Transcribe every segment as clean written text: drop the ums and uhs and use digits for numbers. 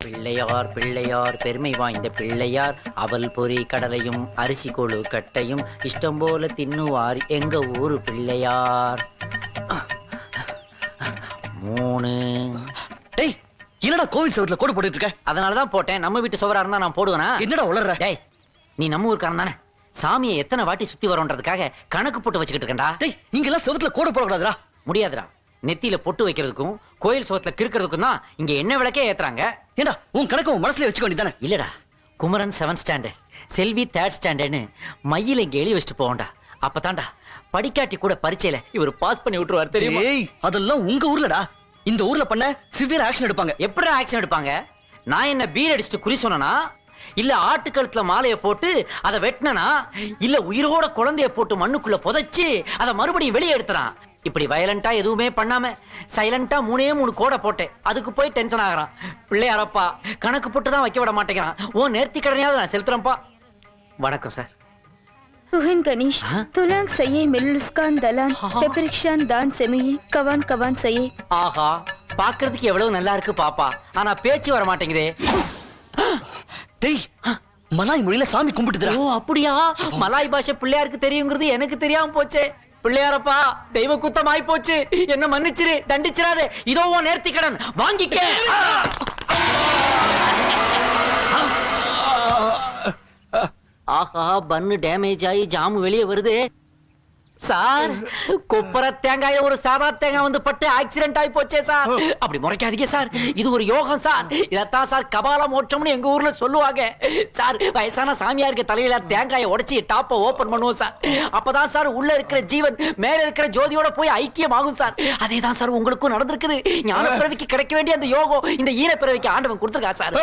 பிள்ளையார் பிள்ளையார் பெருமை வாய்ந்த பிள்ளையார் அவல் பொறி கடலையும் அரிசி கொழு கட்டையும் இஷ்டம் போல தின்னுவார் எங்க ஊரு பிள்ளையார். 3. டேய் என்னடா கோவில் செவத்துல கோடு போட்டுட்டு இருக்க? அதனாலதான் போட்டேன். நம்ம வீட்டு சுவரா இருந்தா நான் போடுவேனா? என்னடா உளறற? டேய் நீ நம்ம ஊருக்காரன் தானே? சாமியை எத்தனை வாட்டி சுத்தி வரோன்றதுக்காக கணக்கு போட்டு வச்சுக்கிட்டு இருக்கேன்டா. டேய் இங்க எல்லாம் செவத்துல கோடு போடக்கூடாதுடா. முடியாதுடா. நெத்தியில பொட்டு வைக்கிறதுக்கும் கோயில் சுவத்துல கிறுக்கிறதுக்கும் தான் இங்க என்ன விளக்கே ஏத்துறாங்க. ஏண்டா உன் கணக்கு உன் மனசுல வச்சுக்க வேண்டியதானே? இல்லடா, குமரன் 7th ஸ்டாண்டர்ட், செல்வி 3rd ஸ்டாண்டர்ட்னு மையில இங்க எழுதி வச்சுட்டு போவோம்டா. அப்பதான்டா படிக்காட்டி கூட பரீட்சையில இவர் பாஸ் பண்ணி விட்டுருவார் தெரியுமா? ஏய் அதெல்லாம் உங்க ஊர்லடா. இந்த ஊர்ல பண்ண சிவியர் ஆக்ஷன் எடுப்பாங்க. எப்படி ஆக்ஷன் எடுப்பாங்க? நான் என்ன பீர் அடிச்சுட்டு குறி சொன்னா, இல்ல ஆட்டுக்கழுத்துல மாலைய போட்டு அதை வெட்டினா, இல்ல உயிரோட குழந்தைய போட்டு மண்ணுக்குள்ள புதைச்சு அதை மறுபடியும் வெளியே எடுத்துறான். இப்படி வயலண்டா எதுவுமே பண்ணாம சைலண்டா 3 கோடை போட்டேன். அதுக்கு போய் டென்ஷன் ஆகுறான். பிள்ளையாரப்பா கணக்கு போட்டு தான் வைக்க விட மாட்டேங்கிறான். ஓ நேர்த்தி கடனையாவது நான் செலுத்துறேன்ப்பா. வணக்கம் sir. Tuhan Ganesh, tulang saya meluluskan dalam peperiksaan dan semai kawan-kawan saya. ஆஹா பாக்குறதுக்கு எவ்வளவு நல்லா இருக்கு பாப்பா, ஆனா பேச்சு வர மாட்டேங்குதே. டேய் மலாய் மொழியில சாமி கும்பிட்டுதுடா. ஓ அப்படியா? மலாய் பாஷை பிள்ளையாருக்கு தெரியுங்கிறது எனக்கு தெரியாம போச்சே. பிள்ளையாரப்பா தெய்வ குத்தமாய் போச்சு, என்ன மன்னிச்சிரு, தண்டிச்சிராரு. இதோ உன் நேர்த்தி கடன் வாங்கிக்க. ஆஹா பன்னு டேமேஜ் ஆகி ஜாமு வெளியே வருது சார். கொப்பர தேங்காயில ஒரு சாதா தேங்காய் வந்து பட்டு ஆக்சிடென்ட் ஆகி போச்சே சார். அப்படி முறைக்காதீங்க சார், இது ஒரு யோகம் சார். இதத்தான் சார் கபால மோட்சம்னு எங்க ஊர்ல சொல்லுவாங்க சார். வயசான சாமியாருக்கு தலையில தேங்காயை உடைச்சி டாப்ப ஓபன் பண்ணுவோம் சார். அப்பதான் சார் உள்ள இருக்கிற ஜீவன் மேல இருக்கிற ஜோதியோட போய் ஐக்கியமாகும் சார். அதேதான் சார் உங்களுக்கும் நடந்திருக்குது. ஞான பிறவிக்கு கிடைக்க வேண்டிய அந்த யோகம் இந்த ஈன பிறவிக்கு ஆண்டவன் கொடுத்துருக்கா சார்.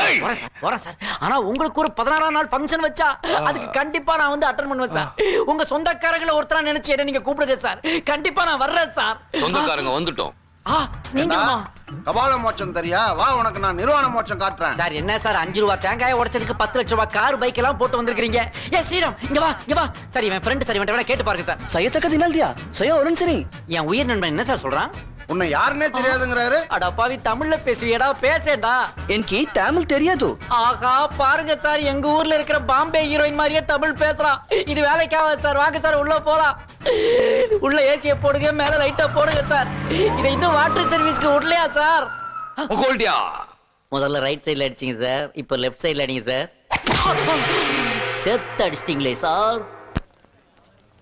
வரேன் சார். ஆனா உங்களுக்கு ஒரு 16ஆம் நாள் ஃபங்க்ஷன் வச்சா அதுக்கு கண்டிப்பா நான் வந்து அட்டெண்ட் பண்ணுவேன் சார். உங்க சொந்தக்காரங்களை ஒருத்தரா நினைச்சு நீங்க கூப்பிடுங்க சார். கண்டிப்பா நான் வர்றேன் சார். சொந்தக்காரங்க வந்துட்டோம். கபால மோட்சம் தெரியா? வா உனக்கு நான் நிர்வாண மோட்சம் காட்டுறேன். சார் என்ன சார் 5 ரூபாய் தேங்காயை உடைச்சதுக்கு 10 லட்சம் ரூபாய் கார் பைக் எல்லாம் போட்டு வந்திருக்கீங்க. ஏ ஸ்ரீராம் இங்க வா. சார் இவன் ஃப்ரெண்ட் சார், இவன் கேட்டு பாருங்க சார். சையத்தக்க தினால்தியா சையா ஒருன் சரி. என் உயிர் நண்பன் என்ன சார் சொல்றான்? உன்னை யாருன்னே தெரியாதுங்கறாரு. அடப்பாவி தமிழ்ல பேசுவியடா, பேசேடா. எனக்கு தமிழ் தெரியாது. ஆகா பாருங்க சார், எங்க ஊர்ல இருக்கிற பாம்பே ஹீரோயின் மாதிரியே தமிழ் பேசுறான். இது வேலைக்காக சார். வாங்க சார் உள்ள போலாம். உள்ள ஏசிய போடுங்க, மேல லைட்டா போடுங்க சார். இது இன்னும் வாட்டர் சர்வீஸ்க்கு விடலையா சார்? முதல்ல ரைட் சைடுல அடிச்சீங்க சார், இப்ப லெஃப்ட் சைடுல அடிங்க சார். செத்து அடிச்சிட்டீங்களே சார்.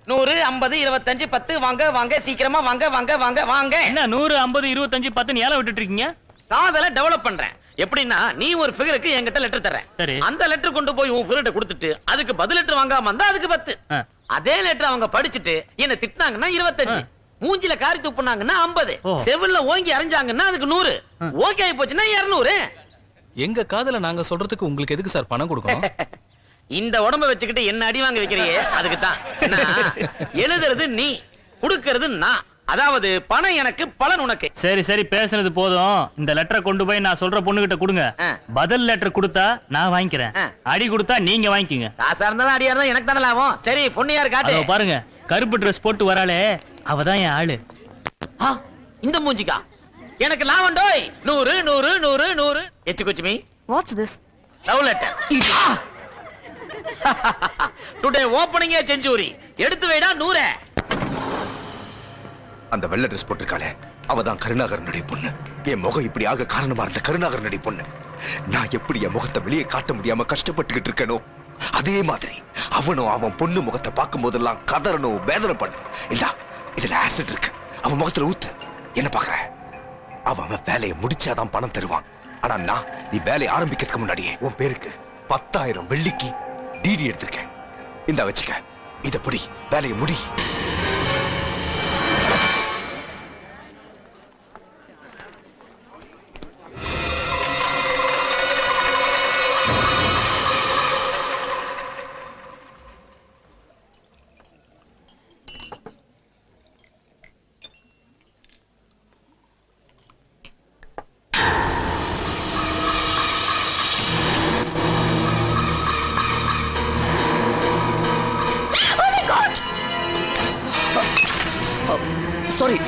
100 50 25 10 வாங்க சீக்கிரமா வாங்க. என்ன 100 50 25 10 ஏல விட்டுட்டு இருக்கீங்க? காதல டெவலப் பண்றேன். எப்படின்னா நீ ஒரு ஃபிகருக்கு என்கிட்ட லெட்டர் தரேன். சரி. அந்த லெட்டர் கொண்டு போய் உன் ஃபிகர்ட்ட கொடுத்துட்டு அதுக்கு பதில் லெட்டர் வாங்காம வந்தா அதுக்கு 10. அதே லெட்டர் அவங்க படிச்சிட்டு என்ன திட்டினாங்கன்னா 25, மூஞ்சில காரி துப்புனாங்கன்னா 50, செவில்ல ஓங்கி அரைஞ்சாங்கன்னா அதுக்கு 100, ஓகே ஆயி போச்சுன்னா 200. எங்க காதல நாங்க சொல்றதுக்கு உங்களுக்கு எதுக்கு சார் பணம் கொடுக்கணும்? இந்த உடம்ப வச்சுக்கிட்டு என்ன அடி வாங்க வைக்கிறியே அதுக்கு தான். எழுதுறது நீ, கொடுக்கிறது நான். அதாவது பணம் எனக்கு, பலன் உனக்கு. சரி பேசுனது போதும். இந்த லெட்டரை கொண்டு போய் நான் சொல்ற பொண்ணு கிட்ட கொடுங்க. பதில் லெட்டர் கொடுத்தா நான் வாங்கிக்கிறேன், அடி கொடுத்தா நீங்க வாங்கிக்கங்க. காசா இருந்தாலும் அடியா இருந்தாலும் எனக்கு தானே லாபம். சரி பொண்ணு யாரு காட்டு. பாருங்க கருப்பு ட்ரெஸ் போட்டு வராளே அவதான் என் ஆளு. இந்த மூஞ்சிக்கா எனக்கு லாபம் டோய். 100 100 100 100. எச்சு குச்சுமி. What's this? Love letter. Today opening century. எடுத்து வைடா 100. அந்த வெள்ளை ட்ரெஸ் போட்டிருக்காளே அவதான் கருணாகரனுடைய பொண்ணு. என் முகம் இப்படி ஆக காரணமா இருந்த கருணாகரனுடைய பொண்ணு. நான் எப்படி என் முகத்தை வெளியே காட்ட முடியாம கஷ்டப்பட்டுக்கிட்டு இருக்கேனோ அதே மாதிரி அவனும் அவன் பொண்ணு முகத்தை பார்க்கும் போதெல்லாம் கதறணும், வேதனை பண்ணும். இந்தா இதுல ஆசிட் இருக்கு, அவன் முகத்துல ஊத்து. என்ன பாக்குற? அவன் வேலையை முடிச்சாதான் பணம் தருவான். ஆனா நான் நீ வேலையை ஆரம்பிக்கிறதுக்கு முன்னாடியே உன் பேருக்கு 10,000 வெள்ளிக்கு டிடி எடுத்திருக்கேன். இந்த வச்சுக்க, இத புடி, வேலையை முடி.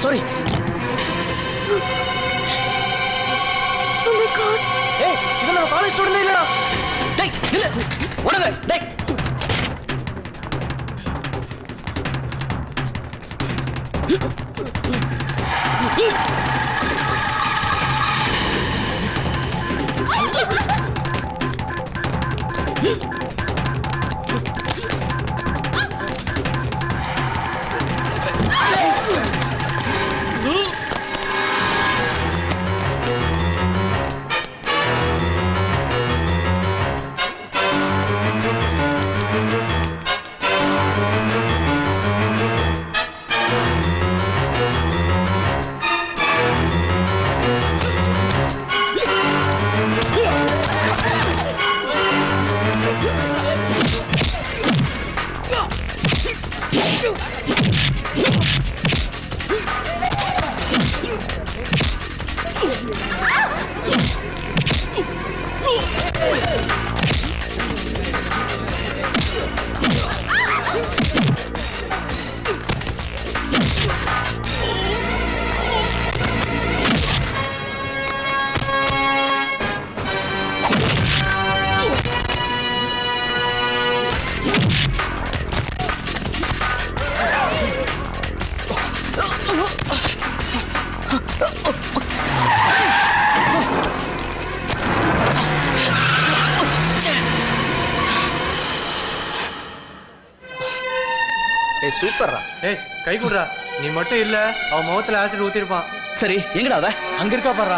Sorry. Oh my God. ஏய் இது நம்ம காலேஜ் காலேஜ் ஸ்டூடெண்ட் இல்லடா. டேய் நில்லு. ஓடுங்க. டேய். ஏய் சூப்பர்ரா. ஏய் கை குடுறா. நீ மட்டும் இல்ல அவன் முகத்துல ஆசிட் ஊத்திருப்பான். சரி எங்கடா அவ? அங்க இருக்கா பாருடா.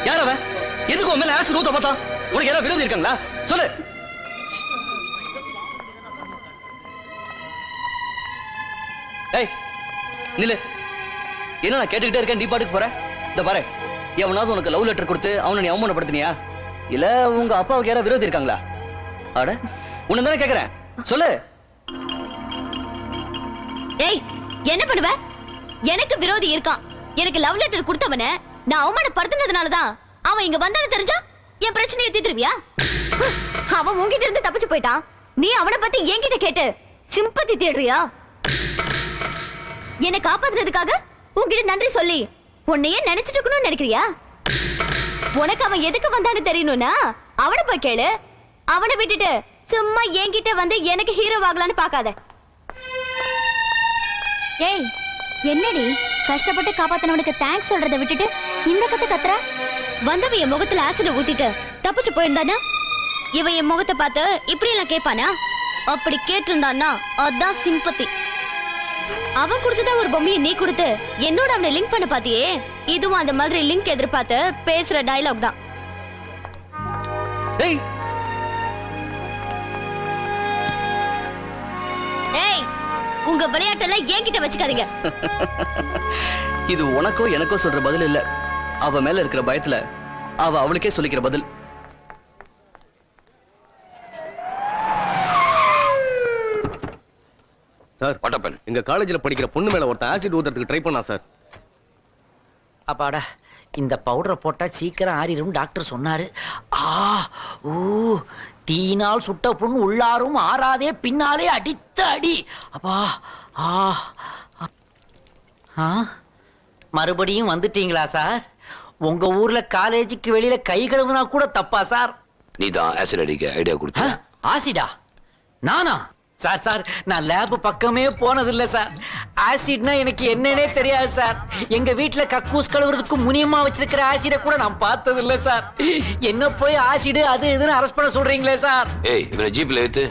யார் அவ? எதுக்கு உன் மேல ஆசிட் ஊத்த பார்த்தா? உனக்கு யாராவது விரோதி இருக்காங்களா? சொல்லு. ஏய் நில்லு. என்ன நான் கேட்டுக்கிட்டே இருக்கேன், நீ பாட்டுக்கு போற? இந்த பாரு, எவனாவது உனக்கு லவ் லெட்டர் கொடுத்து அவனை நீ அவமானப்படுத்தினியா? இல்ல உங்க அப்பாவுக்கு யாராவது விரோதி இருக்காங்களா? அட உன்னை தானே கேக்குறேன், சொல்லு. ஏய் என்ன பண்ணுவ? எனக்கு விரோதி இருக்கான். எனக்கு லவ் லெட்டர் கொடுத்தவன நான் அவமானப்படுத்தினதுனாலதான் அவன் இங்க வந்தான்னு தெரிஞ்சா என் பிரச்சனையை தீர்த்துருவியா? அவன் உன்கிட்ட இருந்து தப்பிச்சு போயிட்டான். நீ அவனை பத்தி என்கிட்ட கேட்டு சிம்பத்தி தேடுறியா? என்னை காப்பாத்துறதுக்காக உன்கிட்ட நன்றி சொல்லி உன்னையே நினைச்சிட்டு இருக்கணும்னு நினைக்கிறியா? உனக்கு அவன் எதுக்கு வந்தான்னு தெரியணும்னா அவனை போய் கேளு. அவனை விட்டுட்டு சும்மா என்கிட்ட வந்து எனக்கு ஹீரோ ஆகலான்னு பாக்காத. ஏய் என்னடி கஷ்டப்பட்டு காப்பாத்தினவனுக்கு தேங்க்ஸ் சொல்றதை விட்டுட்டு இந்த கத்து கத்துற? வந்தவன் என் முகத்துல ஆசிட் ஊத்திட்டு தப்பிச்சு போயிருந்தானா இவன் என் முகத்தை பார்த்து இப்படி எல்லாம் கேட்பானா? அப்படி கேட்டிருந்தான்னா அதான் சிம்பத்தி. அவன் கொடுத்ததா ஒரு பொம்மையை நீ கொடுத்து என்னோட அவனை லிங்க் பண்ண பாத்தியே, இதுவும் அந்த மாதிரி லிங்க் எதிர்பார்த்து பேசுற டயலாக் தான். ஏய் ஏய் உங்க விளையாட்டெல்லாம் என்கிட்ட வச்சுக்காதீங்க. இது உனக்கோ எனக்கோ சொல்ற பதில் இல்ல, அவ மேல இருக்கிற பயத்துல அவ அவளுக்கே சொல்லிக்கிற பதில். சார் பட்டப்பன், எங்க காலேஜ்ல படிக்கிற பொண்ணு மேல ஒருத்தன் ஆசிட் ஊத்துறதுக்கு ட்ரை பண்ணா சார். அப்பாடா, இந்த பவுடரை போட்டா சீக்கிரம் ஆறிடும் டாக்டர் சொன்னாரு. ஆ ஊ தீனால் சுட்ட புண் உள்ளாரும் ஆறாதே பின்னாலே அடித்த அடி. அப்பா ஆ ஆ மறுபடியும் வந்துட்டீங்களா சார்? உங்க ஊர்ல காலேஜுக்கு வெளியில கை கழுவுனா கூட தப்பா சார்? நீ தான் ஆசிட் அடிக்க ஐடியா கொடுத்த. ஆசிடா? நானா? சார் சார் நான் லேப் பக்கமே போனதில்லை சார். ஆசிட்னா எனக்கு என்னன்னே தெரியாது சார். எங்க வீட்டுல கக்கூஸ் கழுவுறதுக்கு முனியமா வச்சிருக்கிற ஆசிட கூட நான் பார்த்ததில்லை சார். என்ன போய் ஆசிடு அது இதுன்னு அரெஸ்ட் பண்ண சொல்றீங்களே சார்? ஏய் இவனை ஜீப்ல ஏத்து.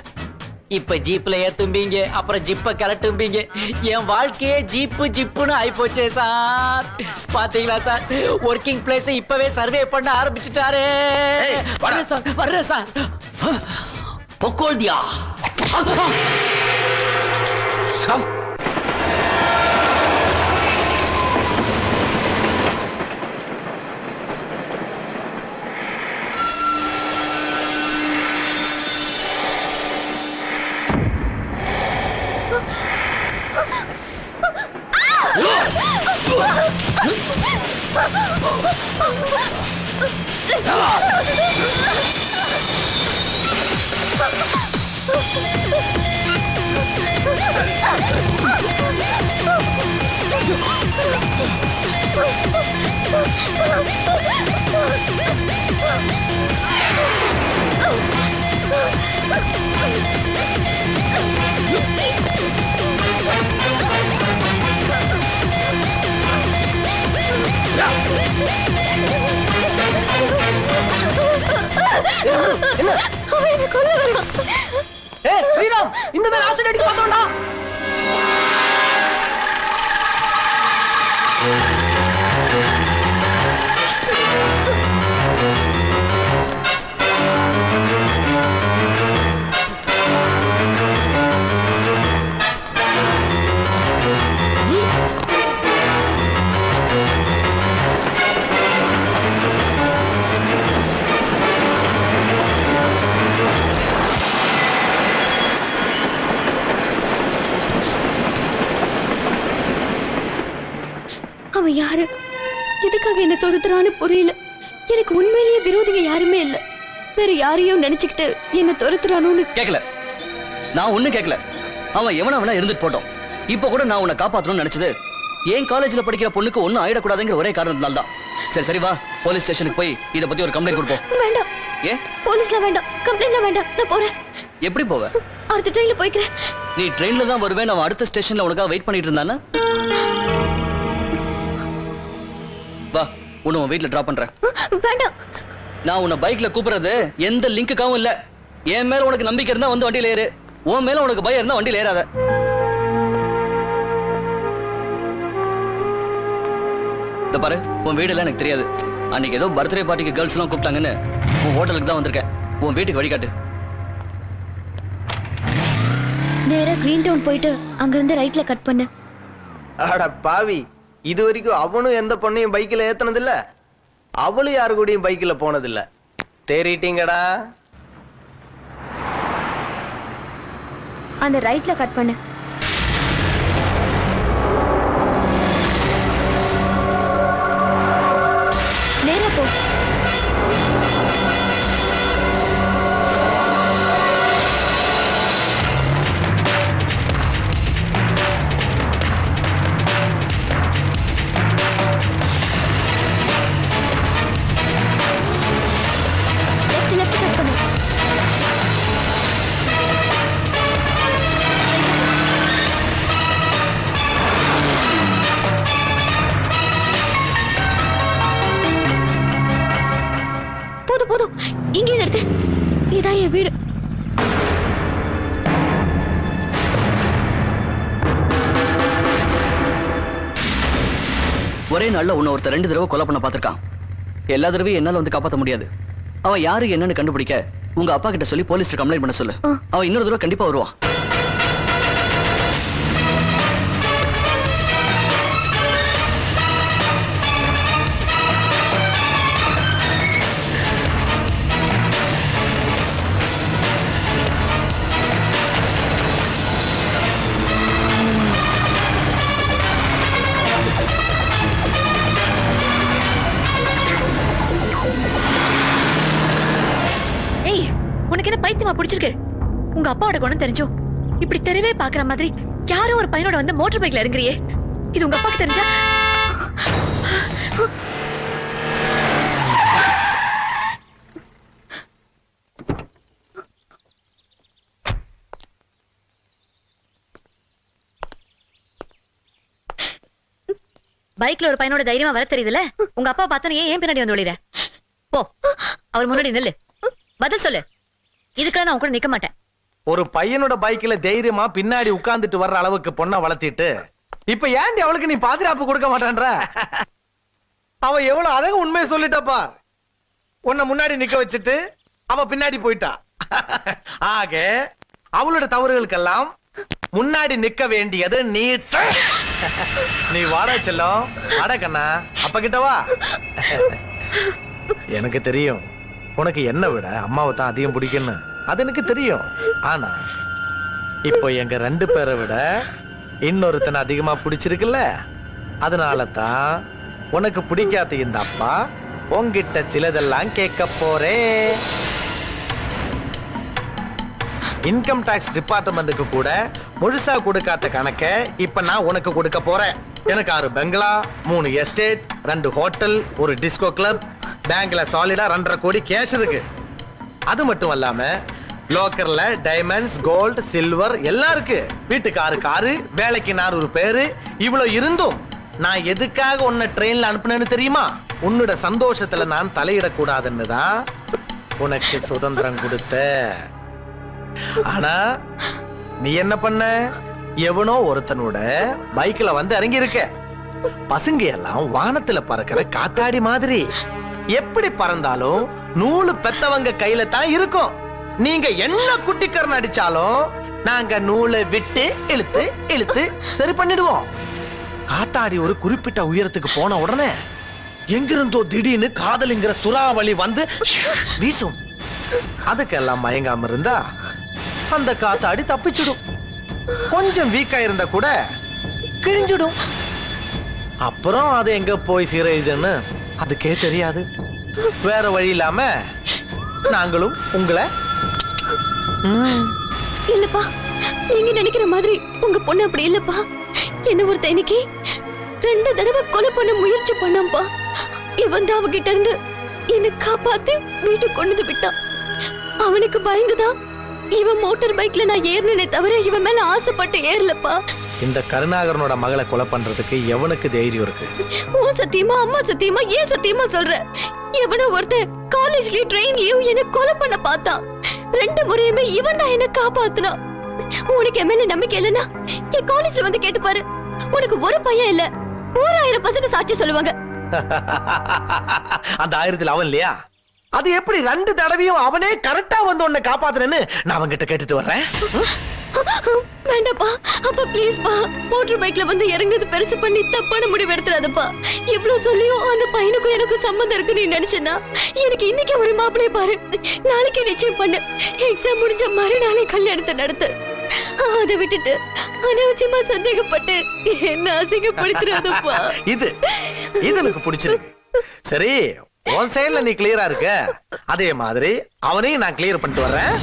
இப்ப ஜீப்ல ஏத்தும்பீங்க, அப்புறம் ஜிப்ப கலட்டும்பீங்க. என் வாழ்க்கையே ஜீப்பு ஜிப்புன்னு ஆயிப்போச்சே சார். பாத்தீங்களா சார், ஒர்க்கிங் பிளேஸ் இப்பவே சர்வே பண்ண ஆரம்பிச்சுட்டாரு. வர்றேன் சார், வர்றேன் சார். பொக்கோல்தியா என்ன அவன் என்ன கொல்ல வருவான். ஏய் ஸ்ரீராம் இந்த மேல ஆசிட் அடிக்க பார்த்தோம்டா. அவன் யாரு, எதுக்காக என்ன துரத்துறான்னு புரியல. எனக்கு உண்மையிலேயே விரோதிங்க யாருமே இல்ல. வேற யாரையும் நினைச்சுக்கிட்டு என்ன துரத்துறானோன்னு கேக்கல, நான் ஒண்ணும் கேக்கல. அவன் எவனா வேணா இருந்துட்டு போட்டோம். இப்ப கூட நான் உன்னை காப்பாத்தணும்னு நினைச்சது என் காலேஜ்ல படிக்கிற பொண்ணுக்கு ஒண்ணும் ஆயிடக்கூடாதுங்கிற ஒரே காரணத்தினால தான். சரி சரி வா, போலீஸ் ஸ்டேஷனுக்கு போய் இத பத்தி ஒரு கம்ப்ளைண்ட் கொடுப்போம். வேண்டாம். ஏ போலீஸ்ல வேண்டாம், கம்ப்ளைண்ட்ல வேண்டாம். நான் போறேன். எப்படி போவ? அடுத்த ட்ரெயின்ல போய்க்கிறேன். நீ ட்ரெயின்ல தான் வருவேன். அவன் அடுத்த ஸ்டேஷன்ல உனக்காக வெயிட் பண்ணிட்டு இருந்தானா? வா, உன்னை உன் வீட்டுல டிராப் பண்றேன். வேண்டாம். நான் உன்னை பைக்ல கூப்பிடுறது எந்த லிங்க்குக்காவும் இல்ல. என் மேல உனக்கு நம்பிக்கை இருந்தா வந்து வண்டியில ஏறு. உன் மேல உனக்கு பயம் இருந்தா வண்டியில ஏறாத. இந்த பாரு, உன் வீடுல எனக்கு தெரியாது. அன்னைக்கு ஏதோ பர்த்டே பார்ட்டிக்கு கேர்ள்ஸ் எல்லாம் கூப்பிட்டாங்கன்னு உன் ஹோட்டலுக்கு தான் வந்திருக்கேன். உன் வீட்டுக்கு வழிகாட்டு. நேரா கிரீன் டவுன் போயிட்டு அங்க இருந்து ரைட்ல கட் பண்ணு. அட பாவி, இது வரைக்கும் அவனும் எந்த பொண்ணையும் பைக்கில் ஏத்துனதில்ல, அவளும் யாரு கூடயும் பைக்கில் போனதில்ல. தேறிட்டீங்கடா. அந்த ரைட்ல கட் பண்ணு. நேரா போ. லெஃப்ட் கட் பண்ணு. போதும் போதும், இங்கே நிறுத்து. இதான் என் வீடு. ஒரே நாள்ல உன்னை ஒருத்தர் 2 தடவை கொலை பண்ண பார்த்திருக்கான். எல்லா தடவையும் என்னால வந்து காப்பாற்ற முடியாது. அவன் யாரு என்னன்னு கண்டுபிடிக்க உங்க அப்பா கிட்ட சொல்லி போலீஸ்ல கம்ப்ளைண்ட் பண்ண சொல்லு. அவன் இன்னொரு தடவை கண்டிப்பா வருவான். ஏய், உனக்கு என்ன பைத்தியமா பிடிச்சிருக்கு? உங்க அப்பாவோட குணம் தெரிஞ்சோம் இப்படி தெருவே பாக்குற மாதிரி யாரோ ஒரு பையனோட வந்து மோட்டார் பைக்ல இறங்குறியே, இது உங்க அப்பாக்கு தெரிஞ்சா? பைக்ல ஒரு பையனோட தைரியமா வர தெரியுதுல, உங்க அப்பா பார்த்தா ஏன் பின்னாடி வந்து ஒளிற? போ, அவர் முன்னாடி நில்லு, பதில் சொல்லு. இதுக்கெல்லாம் நான் உன் கூட நிக்க மாட்டேன். ஒரு பையனோட பைக்ல தைரியமா பின்னாடி உட்கார்ந்துட்டு வர்ற அளவுக்கு பொண்ணை வளர்த்திட்டு இப்ப ஏன்டி அவளுக்கு நீ பாதுகாப்பு கொடுக்க மாட்டான்ற? அவ எவ்வளவு அழகு உண்மையை சொல்லிட்டப்பா. உன்னை முன்னாடி நிக்க வச்சுட்டு அவ பின்னாடி போயிட்டா. ஆக அவளோட தவறுகளுக்கெல்லாம் முன்னாடி நிக்க வேண்டியது நீ. நீ வாடா செல்லம், வாடா கண்ணா, அப்ப கிட்ட வா. எனக்கு தெரியும் உனக்கு என்ன விட அம்மாவை தான் அதிகம் பிடிக்கும்னு, அது எனக்கு தெரியும். ஆனா இப்போ எங்க 2 பேரை விட இன்னொருத்தனை அதிகமா பிடிச்சிருக்குல்ல, அதனால தான் உனக்கு பிடிக்காத இந்த அப்பா உன்கிட்ட சிலதெல்லாம் கேட்க போறேன். இன்கம் டாக்ஸ் டிபார்ட்மெண்ட்டுக்கு கூட முழுசா கொடுக்காத கணக்க இப்ப நான் உனக்கு கொடுக்க போறேன். எனக்கு 6 பெங்களா, 3 எஸ்டேட், 2 ஹோட்டல், ஒரு டிஸ்கோ கிளப், பேங்க்ல சாலிடா 2.5 கோடி கேஷ் இருக்கு. அது மட்டும் அல்லாம லோக்கர்ல டைமண்ட்ஸ், கோல்ட், சில்வர் எல்லாம் இருக்கு. வீட்டுக்கு 6 காரு, வேலைக்கு 400 பேரு. இவ்வளவு இருந்தும் நான் எதுக்காக உன்னை ட்ரெயின்ல அனுப்புனேன்னு தெரியுமா? உன்னோட சந்தோஷத்துல நான் தலையிடக்கூடாதுன்னு தான். உனக்கு சுதந்திரம் கொடுத்த. ஆனா நீ என்ன பண்ண? எவனோ ஒருத்தனோட பைக்ல வந்து இறங்கி இருக்க. பசங்க எல்லாம் வானத்துல பறக்கிற காத்தாடி மாதிரி எப்படி பறந்தாலும் நூலு பெத்தவங்க கையில தான் இருக்கும். நீங்க என்ன குட்டிக்கரண் அடிச்சாலும் நாங்க நூலை விட்டு இழுத்து இழுத்து சரி பண்ணிடுவோம். காத்தாடி ஒரு குறிப்பிட்ட உயரத்துக்கு போன உடனே எங்கிருந்தோ திடீர்னு காதலிங்கிற சுறாவளி வந்து வீசும். அதுக்கெல்லாம் மயங்காம இருந்தா அந்த காத்தாடி தப்பிச்சிடும். கொஞ்சம் வீக்கா இருந்தா கூட கிழிஞ்சிடும். அப்புறம் அது எங்க போய் சீரையுதுன்னு அதுக்கே தெரியாது. வேற வழி இல்லாம நாங்களும் உங்களை இல்லப்பா, நீங்க நினைக்கிற மாதிரி உங்க பொண்ணு அப்படி இல்லப்பா. என்ன ஒருத்த இன்னைக்கு 2 தடவை கொலை பண்ண முயற்சி பண்ணாம்பா. இவன் தான் அவகிட்ட இருந்து என்ன காப்பாத்தி வீட்டுக்கு கொண்டு வந்து விட்டான். அவனுக்கு பயந்துதான் இவன் மோட்டார் பைக்ல நான் ஏறினே தவிர இவன் மேல ஆசைப்பட்டு ஏறலப்பா. இந்த கருணாகரனோட மகளை கொலை பண்றதுக்கு எவனுக்கு தைரியம் இருக்கு? ஓ சத்தியமா, அம்மா சத்தியமா, ஏன் சத்தியமா சொல்ற? எவனோ ஒருத்தன் காலேஜ்லயும் ட்ரெயின்லயும் என்ன கொலை பண்ண பார்த்தான். 2 முறையுமே இவன் தான் என்ன காப்பாத்துனான். உனக்கு என் மேல நம்பிக்கை இல்லைன்னா என் காலேஜ்ல வந்து கேட்டு பாரு. உனக்கு ஒரு பையன் இல்ல 1000 பசங்க சாட்சி சொல்லுவாங்க. அந்த 1000ல் அவன் இல்லையா? அது எப்படி 2 தடவையும் அவனே கரெக்டா வந்து உன்னை காப்பாத்துறேன்னு நான் அவன்கிட்ட கேட்டுட்டு வர்றேன். வேண்டாப்பா, அப்பா ப்ளீஸ்ப்பா. மோட்டார் பைக்ல வந்து இறங்குறது பெருசு பண்ணி தப்பான முடிவு எடுத்துறாதப்பா. இவ்வளவு சொல்லியும் அந்த பையனுக்கும் எனக்கும் சம்பந்தம் இருக்கு நீ நினைச்சேன்னா எனக்கு இன்னைக்கு ஒரு மாப்பிளைய பாரு. நாளைக்கு நிச்சயம் பண்ணு. எக்ஸாம் முடிஞ்ச மறுநாளே கல்யாணத்தை நடத்து. அதை விட்டுட்டு அனாவசியமா சந்தேகப்பட்டு என்ன அசிங்கப்படுத்துறாதப்பா. இது எனக்கு பிடிச்சிருக்கு. சரி, உன் சைடுல நீ கிளியரா இருக்க. அதே மாதிரி அவனையும் நான் கிளியர் பண்ணிட்டு வர்றேன்.